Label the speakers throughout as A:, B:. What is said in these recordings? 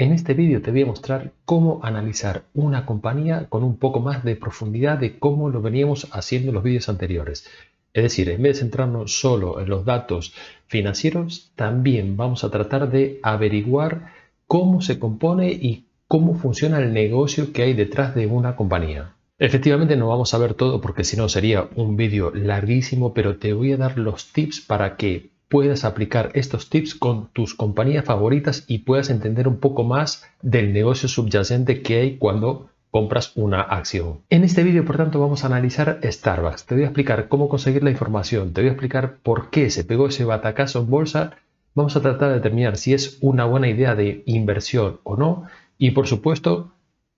A: En este vídeo te voy a mostrar cómo analizar una compañía con un poco más de profundidad de cómo lo veníamos haciendo en los vídeos anteriores. Es decir, en vez de centrarnos solo en los datos financieros, también vamos a tratar de averiguar cómo se compone y cómo funciona el negocio que hay detrás de una compañía. Efectivamente no vamos a ver todo porque si no sería un vídeo larguísimo, pero te voy a dar los tips para que puedas aplicar estos tips con tus compañías favoritas y puedas entender un poco más del negocio subyacente que hay cuando compras una acción. En este vídeo, por tanto, vamos a analizar Starbucks. Te voy a explicar cómo conseguir la información, te voy a explicar por qué se pegó ese batacazo en bolsa. Vamos a tratar de determinar si es una buena idea de inversión o no y, por supuesto,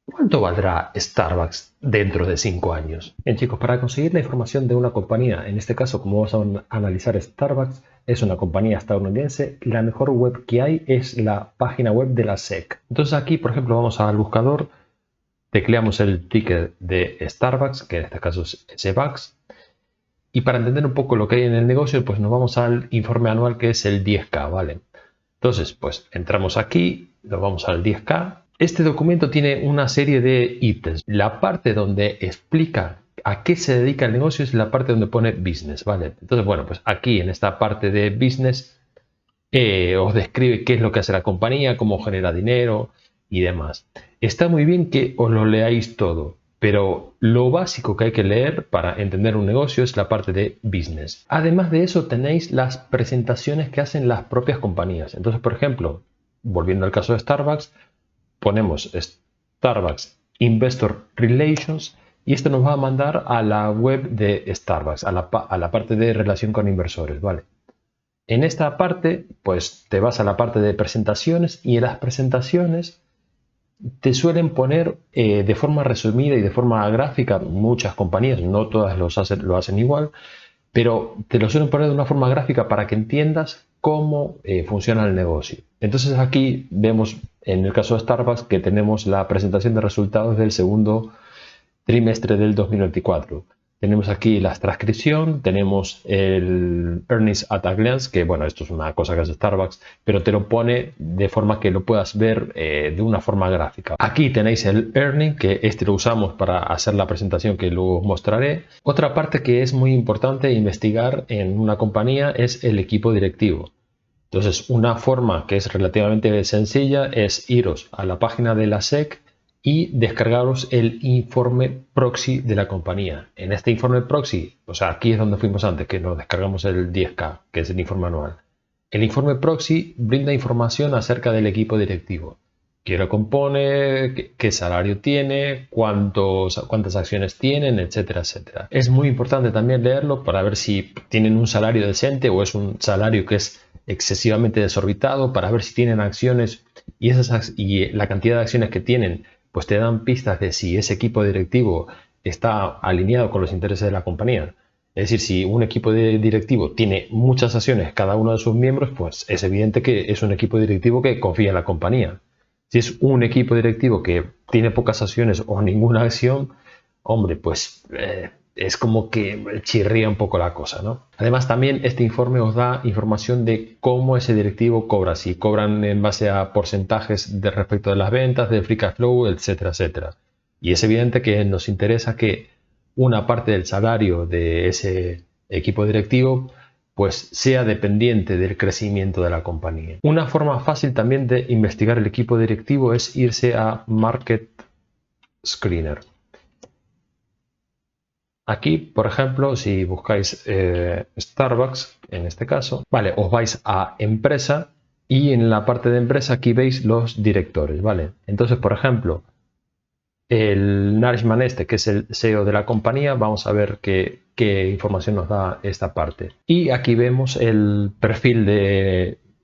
A: ¿cuánto valdrá Starbucks dentro de 5 años? Bien, chicos, para conseguir la información de una compañía, en este caso, como vamos a analizar Starbucks, es una compañía estadounidense, la mejor web que hay es la página web de la SEC. Entonces aquí, por ejemplo, vamos al buscador, tecleamos el ticket de Starbucks, que en este caso es SBUCks, y para entender un poco lo que hay en el negocio, pues nos vamos al informe anual que es el 10K, ¿vale? Entonces, pues entramos aquí, nos vamos al 10K. Este documento tiene una serie de ítems. La parte donde explica a qué se dedica el negocio es la parte donde pone business, ¿vale? Entonces, bueno, pues aquí en esta parte de business os describe qué es lo que hace la compañía, cómo genera dinero y demás. Está muy bien que os lo leáis todo, pero lo básico que hay que leer para entender un negocio es la parte de business. Además de eso tenéis las presentaciones que hacen las propias compañías. Entonces, por ejemplo, volviendo al caso de Starbucks, ponemos Starbucks Investor Relations y esto nos va a mandar a la web de Starbucks, a la parte de relación con inversores, ¿vale? En esta parte, pues te vas a la parte de presentaciones y en las presentaciones te suelen poner de forma resumida y de forma gráfica, muchas compañías, no todas lo hacen igual, pero te lo suelen poner de una forma gráfica para que entiendas cómo funciona el negocio. Entonces aquí vemos en el caso de Starbucks que tenemos la presentación de resultados del segundo trimestre del 2024. Tenemos aquí la transcripción, tenemos el Earnings at a Glance, que bueno, esto es una cosa que hace Starbucks, pero te lo pone de forma que lo puedas ver de una forma gráfica. Aquí tenéis el Earning, que este lo usamos para hacer la presentación que luego os mostraré. Otra parte que es muy importante investigar en una compañía es el equipo directivo. Entonces, una forma que es relativamente sencilla es iros a la página de la SEC y descargaros el informe proxy de la compañía. En este informe proxy, o sea, aquí es donde fuimos antes, que nos descargamos el 10K, que es el informe anual. El informe proxy brinda información acerca del equipo directivo. ¿Qué lo compone? ¿Qué salario tiene? ¿Cuántas acciones tienen? Etcétera, etcétera. Es muy importante también leerlo para ver si tienen un salario decente o es un salario que es excesivamente desorbitado, para ver si tienen acciones y la cantidad de acciones que tienen pues te dan pistas de si ese equipo directivo está alineado con los intereses de la compañía. Es decir, si un equipo directivo tiene muchas acciones cada uno de sus miembros, pues es evidente que es un equipo directivo que confía en la compañía. Si es un equipo directivo que tiene pocas acciones o ninguna acción, hombre, pues es como que chirría un poco la cosa, ¿no? Además, también este informe os da información de cómo ese directivo cobra, si cobran en base a porcentajes de respecto de las ventas, de free cash flow, etcétera, etcétera. Y es evidente que nos interesa que una parte del salario de ese equipo directivo pues sea dependiente del crecimiento de la compañía. Una forma fácil también de investigar el equipo directivo es irse a Market Screener. Aquí, por ejemplo, si buscáis Starbucks, en este caso, vale, os vais a empresa y en la parte de empresa aquí veis los directores, ¿vale? Entonces, por ejemplo, el Narishman este, que es el CEO de la compañía, vamos a ver qué información nos da esta parte. Y aquí vemos el perfil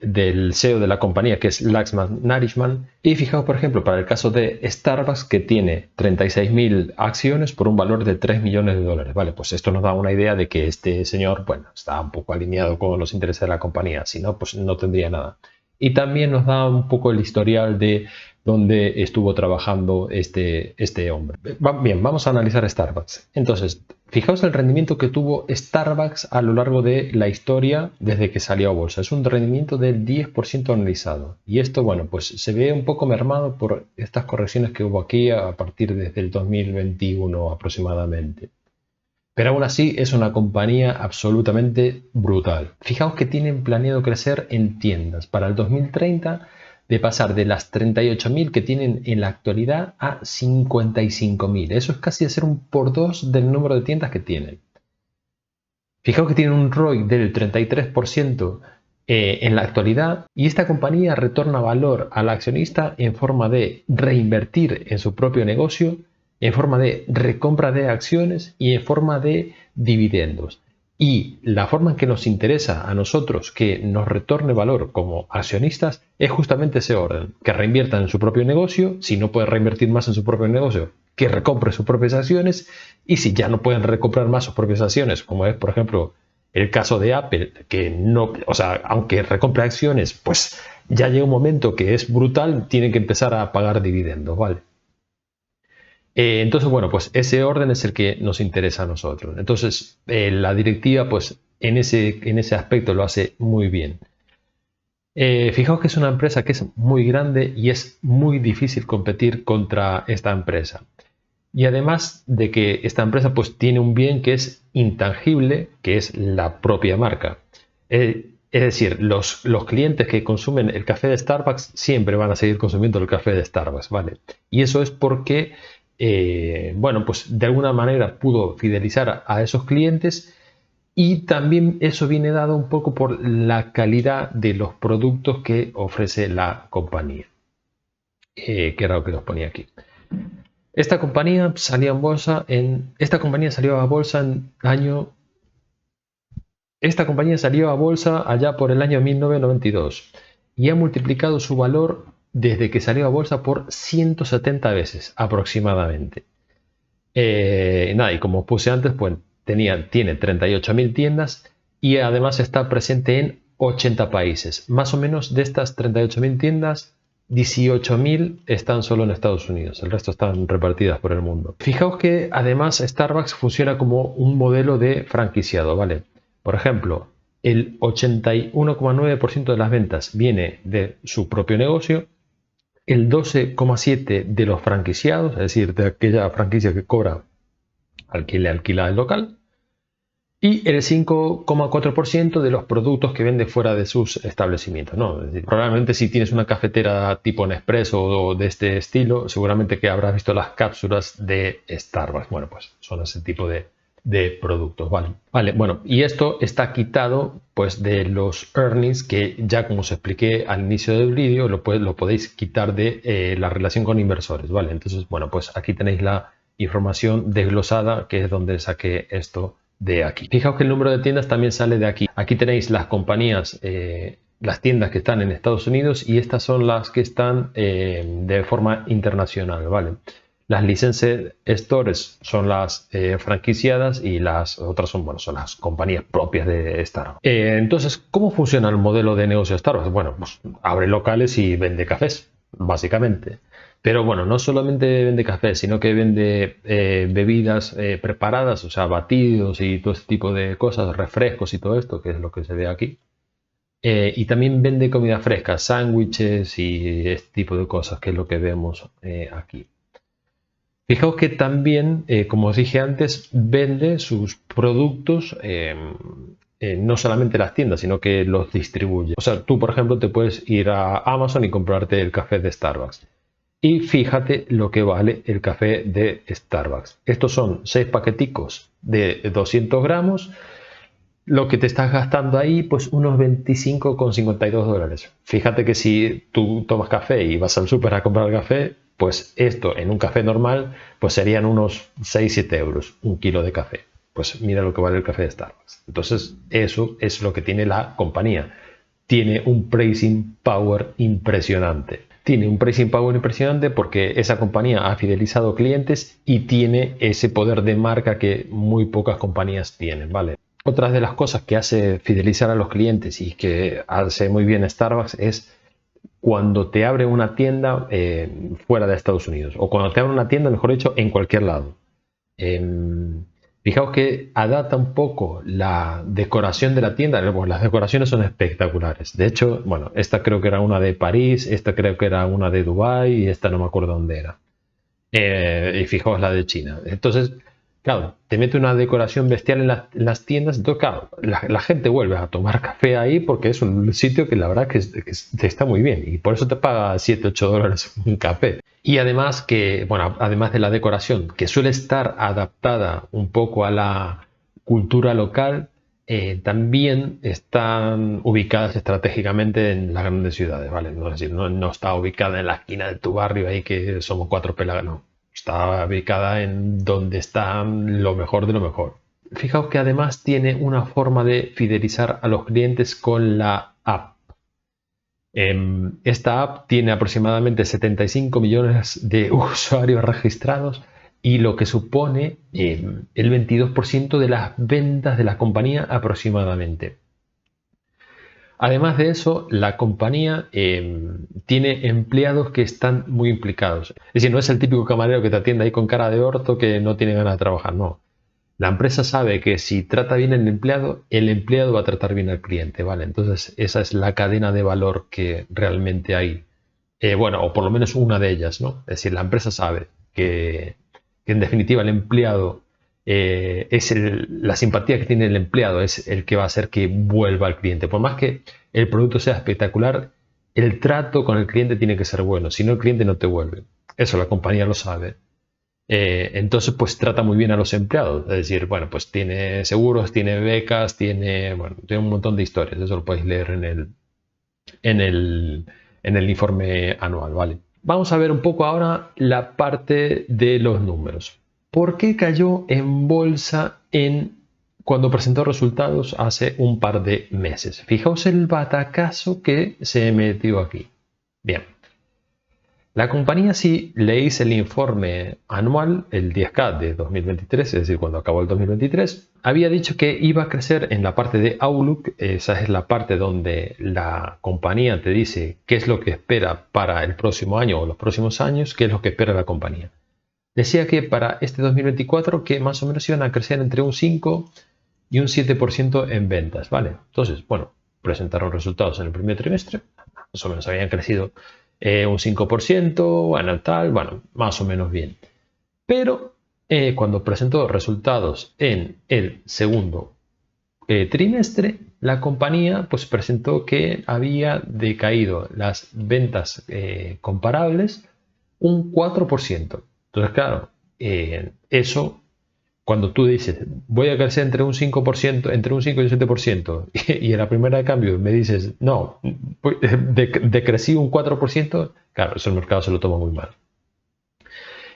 A: del CEO de la compañía, que es Laxman Narishman. Y fijaos, por ejemplo, para el caso de Starbucks, que tiene 36.000 acciones por un valor de 3 millones de dólares. Vale, pues esto nos da una idea de que este señor, bueno, está un poco alineado con los intereses de la compañía. Si no, pues no tendría nada. Y también nos da un poco el historial de donde estuvo trabajando este hombre. Bien, vamos a analizar Starbucks. Entonces, fijaos el rendimiento que tuvo Starbucks a lo largo de la historia desde que salió a bolsa. Es un rendimiento del 10% anualizado. Y esto, bueno, pues se ve un poco mermado por estas correcciones que hubo aquí a partir desde el 2021 aproximadamente. Pero aún así es una compañía absolutamente brutal. Fijaos que tienen planeado crecer en tiendas para el 2030 de pasar de las 38.000 que tienen en la actualidad a 55.000. Eso es casi hacer un por dos del número de tiendas que tienen. Fijaos que tienen un ROI del 33% en la actualidad y esta compañía retorna valor al accionista en forma de reinvertir en su propio negocio, en forma de recompra de acciones y en forma de dividendos. Y la forma en que nos interesa a nosotros que nos retorne valor como accionistas es justamente ese orden, que reinviertan en su propio negocio, si no puede reinvertir más en su propio negocio, que recompre sus propias acciones, y si ya no pueden recomprar más sus propias acciones, como es por ejemplo el caso de Apple, que no, o sea, aunque recompre acciones, pues ya llega un momento que es brutal, tienen que empezar a pagar dividendos, ¿vale? Entonces, bueno, pues ese orden es el que nos interesa a nosotros. Entonces, la directiva, pues en ese aspecto lo hace muy bien. Fijaos que es una empresa que es muy grande y es muy difícil competir contra esta empresa. Y además de que esta empresa pues tiene un bien que es intangible, que es la propia marca. Es decir, los clientes que consumen el café de Starbucks siempre van a seguir consumiendo el café de Starbucks, ¿vale? Y eso es porque, bueno, pues de alguna manera pudo fidelizar a esos clientes y también eso viene dado un poco por la calidad de los productos que ofrece la compañía, que era lo que os ponía aquí. Esta compañía salió a bolsa en esta compañía salió a bolsa allá por el año 1992 y ha multiplicado su valor desde que salió a bolsa por 170 veces aproximadamente. Nada, y como puse antes, pues tiene 38.000 tiendas y además está presente en 80 países. Más o menos de estas 38.000 tiendas, 18.000 están solo en Estados Unidos, el resto están repartidas por el mundo. Fijaos que además Starbucks funciona como un modelo de franquiciado, ¿vale? Por ejemplo, el 81,9% de las ventas viene de su propio negocio, el 12,7% de los franquiciados, es decir, de aquella franquicia que cobra al que le alquila el local, y el 5,4% de los productos que vende fuera de sus establecimientos, ¿no? Es decir, probablemente si tienes una cafetera tipo Nespresso o de este estilo, seguramente que habrás visto las cápsulas de Starbucks. Bueno, pues son ese tipo de productos, ¿vale? Vale, bueno, y esto está quitado pues de los earnings que ya como os expliqué al inicio del vídeo, lo podéis quitar de la relación con inversores, ¿vale? Entonces, bueno, pues aquí tenéis la información desglosada, que es donde saqué esto de aquí. Fijaos que el número de tiendas también sale de aquí. Aquí tenéis las compañías, las tiendas que están en Estados Unidos y estas son las que están de forma internacional, ¿vale? Las Licensed Stores son las franquiciadas y las otras son, bueno, son las compañías propias de Starbucks. Entonces, ¿cómo funciona el modelo de negocio de Starbucks? Bueno, pues abre locales y vende cafés, básicamente. Pero bueno, no solamente vende café, sino que vende bebidas preparadas, o sea, batidos y todo este tipo de cosas, refrescos y todo esto, que es lo que se ve aquí. Y también vende comida fresca, sándwiches y este tipo de cosas, que es lo que vemos aquí. Fijaos que también, como os dije antes, vende sus productos no solamente las tiendas, sino que los distribuye. O sea, tú, por ejemplo, te puedes ir a Amazon y comprarte el café de Starbucks. Y fíjate lo que vale el café de Starbucks. Estos son 6 paqueticos de 200 gramos. Lo que te estás gastando ahí, pues unos 25,52 dólares. Fíjate que si tú tomas café y vas al súper a comprar café, pues esto en un café normal, pues serían unos 6-7 euros un kilo de café. Pues mira lo que vale el café de Starbucks. Entonces eso es lo que tiene la compañía. Tiene un pricing power impresionante. Tiene un pricing power impresionante porque esa compañía ha fidelizado clientes y tiene ese poder de marca que muy pocas compañías tienen, ¿vale? Otra de las cosas que hace fidelizar a los clientes y que hace muy bien Starbucks es cuando te abre una tienda fuera de Estados Unidos, o cuando te abre una tienda, mejor dicho, en cualquier lado. Fijaos que adapta un poco la decoración de la tienda. Bueno, las decoraciones son espectaculares. De hecho, bueno, esta creo que era una de París, esta creo que era una de Dubái y esta no me acuerdo dónde era. Y fijaos la de China. Entonces, claro, te mete una decoración bestial en las tiendas. Entonces, claro, la gente vuelve a tomar café ahí porque es un sitio que la verdad que está muy bien. Y por eso te paga 7 u 8 dólares un café. Y además que, bueno, además de la decoración, que suele estar adaptada un poco a la cultura local, también están ubicadas estratégicamente en las grandes ciudades, ¿vale? No, es decir, no está ubicada en la esquina de tu barrio ahí que somos cuatro pelagas, no. Está ubicada en donde está lo mejor de lo mejor. Fijaos que además tiene una forma de fidelizar a los clientes con la app. Esta app tiene aproximadamente 75 millones de usuarios registrados y lo que supone el 22% de las ventas de la compañía aproximadamente. Además de eso, la compañía tiene empleados que están muy implicados. Es decir, no es el típico camarero que te atiende ahí con cara de orto que no tiene ganas de trabajar, no. La empresa sabe que si trata bien al empleado, el empleado va a tratar bien al cliente, ¿vale? Entonces, esa es la cadena de valor que realmente hay. Bueno, o por lo menos una de ellas, ¿no? Es decir, la empresa sabe que en definitiva el empleado la simpatía que tiene el empleado es el que va a hacer que vuelva al cliente. Por más que el producto sea espectacular, el trato con el cliente tiene que ser bueno, si no el cliente no te vuelve. Eso la compañía lo sabe. Entonces, pues trata muy bien a los empleados. Es decir, bueno, pues tiene seguros, tiene becas, bueno, tiene un montón de historias. Eso lo podéis leer en el, en el informe anual, ¿vale? Vamos a ver un poco ahora la parte de los números. ¿Por qué cayó en bolsa cuando presentó resultados hace un par de meses? Fijaos el batacazo que se metió aquí. Bien. La compañía, si leéis el informe anual, el 10K de 2023, es decir, cuando acabó el 2023, había dicho que iba a crecer en la parte de Outlook. Esa es la parte donde la compañía te dice qué es lo que espera para el próximo año o los próximos años, qué es lo que espera la compañía. Decía que para este 2024 que más o menos iban a crecer entre un 5 y un 7% en ventas, ¿vale? Entonces, bueno, presentaron resultados en el primer trimestre, más o menos habían crecido un 5%, bueno, tal, bueno, más o menos bien. Pero cuando presentó resultados en el segundo trimestre, la compañía pues presentó que había decaído las ventas comparables un 4%. Entonces, claro, eso, cuando tú dices, voy a crecer entre un 5%, entre un 5 y un 7%, y en la primera de cambio me dices, no, decrecí un 4%, claro, eso el mercado se lo toma muy mal.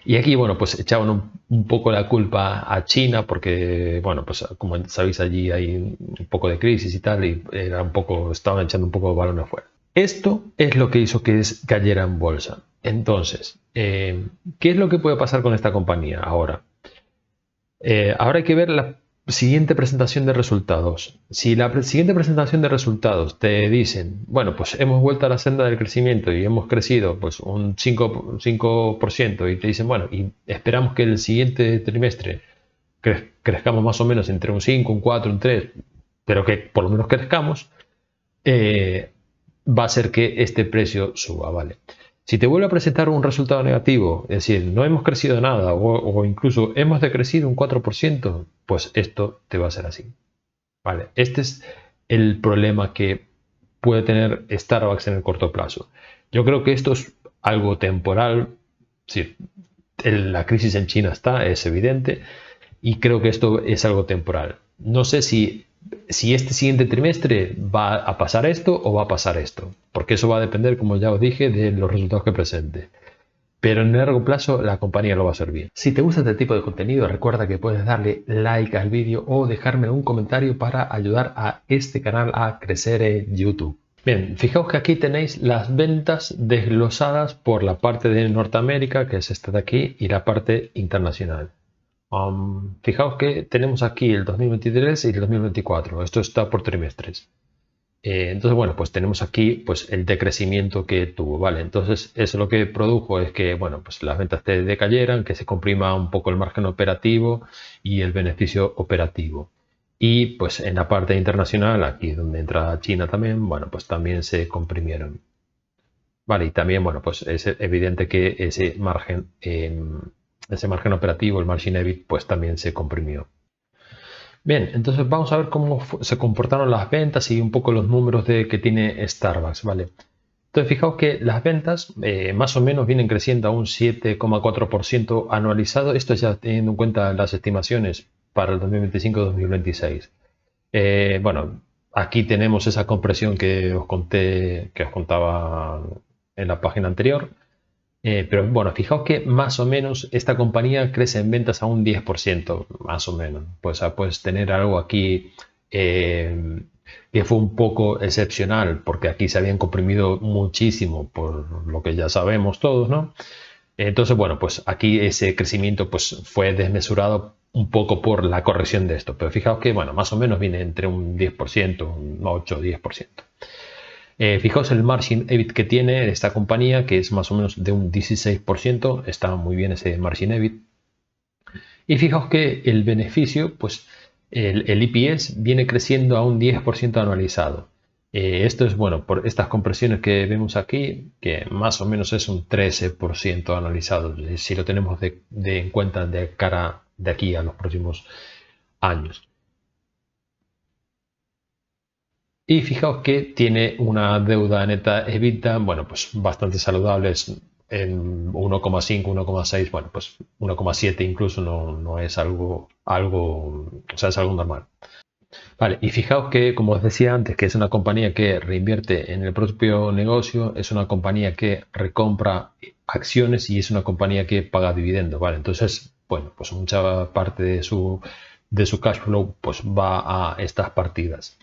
A: Y aquí, bueno, pues echaban un poco la culpa a China porque, bueno, pues como sabéis allí hay un poco de crisis y tal, y estaban echando un poco de balón afuera. Esto es lo que hizo que cayera en bolsa. Entonces, ¿qué es lo que puede pasar con esta compañía ahora? Ahora hay que ver la siguiente presentación de resultados. Si la siguiente presentación de resultados te dicen, bueno, pues hemos vuelto a la senda del crecimiento y hemos crecido pues un 5% y te dicen, bueno, y esperamos que el siguiente trimestre crezcamos más o menos entre un 5, un 4, un 3, pero que por lo menos crezcamos, va a ser que este precio suba, ¿vale? Si te vuelve a presentar un resultado negativo, es decir, no hemos crecido nada o incluso hemos decrecido un 4%, pues esto te va a ser así. ¿Vale? Este es el problema que puede tener Starbucks en el corto plazo. Yo creo que esto es algo temporal. Sí, la crisis en China es evidente, y creo que esto es algo temporal. No sé si este siguiente trimestre va a pasar esto o va a pasar esto, porque eso va a depender, como ya os dije, de los resultados que presente. Pero en el largo plazo la compañía lo va a hacer bien. Si te gusta este tipo de contenido, recuerda que puedes darle like al vídeo o dejarme un comentario para ayudar a este canal a crecer en YouTube. Bien, fijaos que aquí tenéis las ventas desglosadas por la parte de Norteamérica, que es esta de aquí, y la parte internacional. Fijaos que tenemos aquí el 2023 y el 2024. Esto está por trimestres. Entonces, bueno, pues tenemos aquí pues el decrecimiento que tuvo, ¿vale? Entonces, eso lo que produjo es que, bueno, pues las ventas te decayeran, que se comprima un poco el margen operativo y el beneficio operativo. Y pues en la parte internacional, aquí donde entra China también, bueno, pues también se comprimieron. Vale, y también, bueno, pues es evidente que ese margen operativo, el margin EBIT, pues también se comprimió. Bien, entonces vamos a ver cómo se comportaron las ventas y un poco los números que tiene Starbucks, ¿vale? Entonces, fijaos que las ventas más o menos vienen creciendo a un 7,4% anualizado. Esto ya teniendo en cuenta las estimaciones para el 2025-2026. Bueno, aquí tenemos esa compresión que os conté, que os contaba en la página anterior. Pero bueno, fijaos que más o menos esta compañía crece en ventas a un 10%, más o menos. Pues puedes tener algo aquí que fue un poco excepcional, porque aquí se habían comprimido muchísimo, por lo que ya sabemos todos, ¿no? Entonces, bueno, pues aquí ese crecimiento pues, fue desmesurado un poco por la corrección de esto. Pero fijaos que, bueno, más o menos viene entre un 10%, un 8-10%. Fijaos el margin EBIT que tiene esta compañía, que es más o menos de un 16%, está muy bien ese margin EBIT. Y fijaos que el beneficio, pues el EPS viene creciendo a un 10% anualizado. Esto es bueno por estas compresiones que vemos aquí, que más o menos es un 13% anualizado, si lo tenemos en cuenta de cara de aquí a los próximos años. Y fijaos que tiene una deuda neta EBITDA, bueno, pues bastante saludables en 1,5, 1,6, bueno, pues 1,7 incluso no es o sea, es algo normal. Vale, y fijaos que, como os decía antes, que es una compañía que reinvierte en el propio negocio, es una compañía que recompra acciones y es una compañía que paga dividendos, ¿vale? Entonces, bueno, pues mucha parte de su cash flow pues va a estas partidas.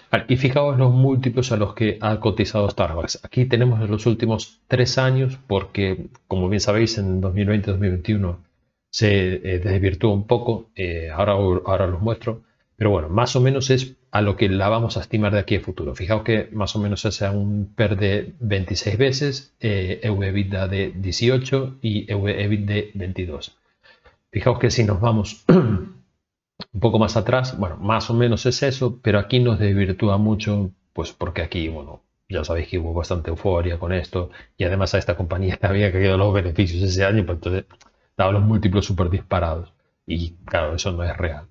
A: Vale, y fijaos los múltiplos a los que ha cotizado Starbucks. Aquí tenemos los últimos 3 años porque, como bien sabéis, en 2020-2021 se desvirtuó un poco. Ahora los muestro. Pero bueno, más o menos es a lo que la vamos a estimar de aquí a futuro. Fijaos que más o menos es a un PER de 26 veces, EV/EBITDA de 18 y EV/EBIT de 22. Fijaos que si nos vamos un poco más atrás, bueno, más o menos es eso, pero aquí nos desvirtúa mucho, pues porque aquí, bueno, ya sabéis que hubo bastante euforia con esto y además a esta compañía le había caído los beneficios ese año, pues entonces daban los múltiplos súper disparados y claro, eso no es real.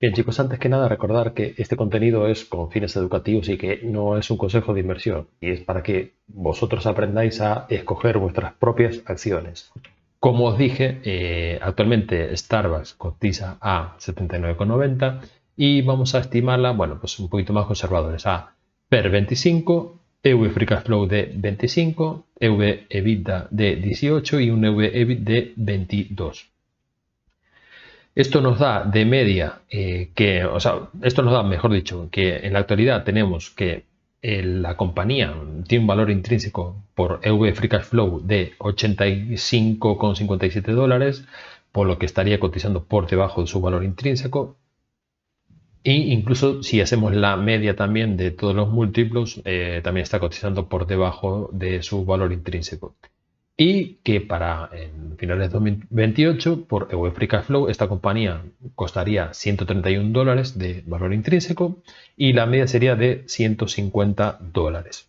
A: Bien, chicos, antes que nada recordar que este contenido es con fines educativos y que no es un consejo de inversión y es para que vosotros aprendáis a escoger vuestras propias acciones. Como os dije, actualmente Starbucks cotiza a 79,90 y vamos a estimarla, bueno, pues un poquito más conservadores, a PER 25, EV Free Cash Flow de 25, EV EBITDA de 18 y un EV EBIT de 22. Esto nos da de media o sea, esto nos da, mejor dicho, que en la actualidad tenemos que la compañía tiene un valor intrínseco por EV Free Cash Flow de 85,57 dólares, por lo que estaría cotizando por debajo de su valor intrínseco. E incluso si hacemos la media también de todos los múltiplos, también está cotizando por debajo de su valor intrínseco. Y que para finales de 2028, por EV Free Cash Flow, esta compañía costaría 131 dólares de valor intrínseco y la media sería de 150 dólares.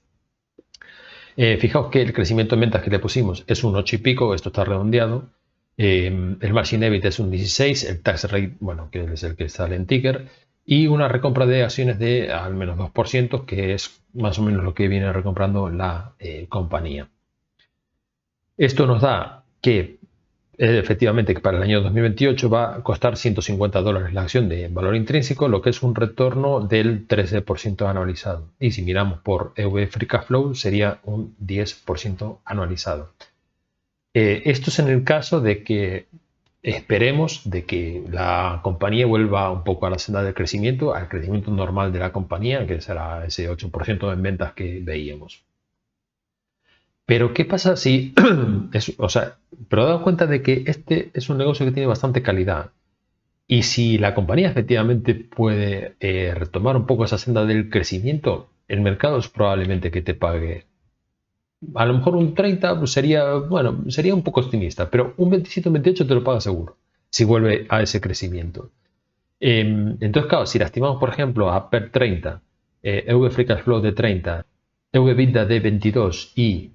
A: Fijaos que el crecimiento en ventas que le pusimos es un 8 y pico, esto está redondeado. El margin EBIT es un 16, el tax rate, bueno, que es el que sale en ticker, y una recompra de acciones de al menos 2%, que es más o menos lo que viene recomprando la compañía. Esto nos da que efectivamente que para el año 2028 va a costar 150 dólares la acción de valor intrínseco, lo que es un retorno del 13% anualizado. Y si miramos por EV Free Cash Flow sería un 10% anualizado. Esto es en el caso de que esperemos de que la compañía vuelva un poco a la senda del crecimiento, al crecimiento normal de la compañía, que será ese 8% en ventas que veíamos. Pero ¿qué pasa si, o sea, pero daos cuenta de que este es un negocio que tiene bastante calidad y si la compañía efectivamente puede retomar un poco esa senda del crecimiento, el mercado es probablemente que te pague. A lo mejor un 30 pues sería, bueno, sería un poco optimista, pero un 27 o un 28 te lo paga seguro, si vuelve a ese crecimiento. Entonces, claro, si la estimamos, por ejemplo, a PER 30, EV Free Cash Flow de 30, EV EBITDA de 22 y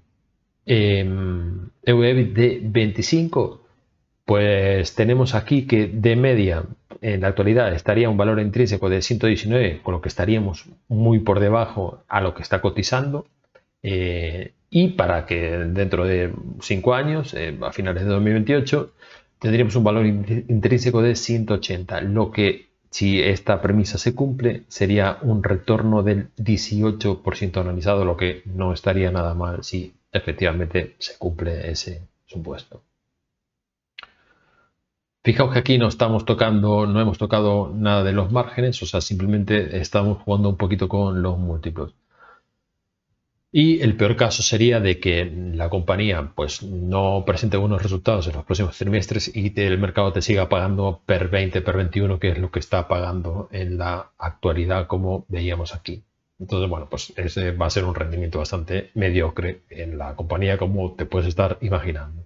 A: EV EBIT de 25, pues tenemos aquí que de media en la actualidad estaría un valor intrínseco de 119, con lo que estaríamos muy por debajo a lo que está cotizando. Y para que dentro de 5 años, a finales de 2028, tendríamos un valor intrínseco de 180, lo que si esta premisa se cumple sería un retorno del 18% analizado, lo que no estaría nada mal si efectivamente se cumple ese supuesto. Fijaos que aquí no estamos tocando, no hemos tocado nada de los márgenes, o sea, simplemente estamos jugando un poquito con los múltiplos. Y el peor caso sería de que la compañía pues no presente buenos resultados en los próximos trimestres y el mercado te siga pagando per 20, per 21, que es lo que está pagando en la actualidad, como veíamos aquí. Entonces, bueno, pues ese va a ser un rendimiento bastante mediocre en la compañía, como te puedes estar imaginando.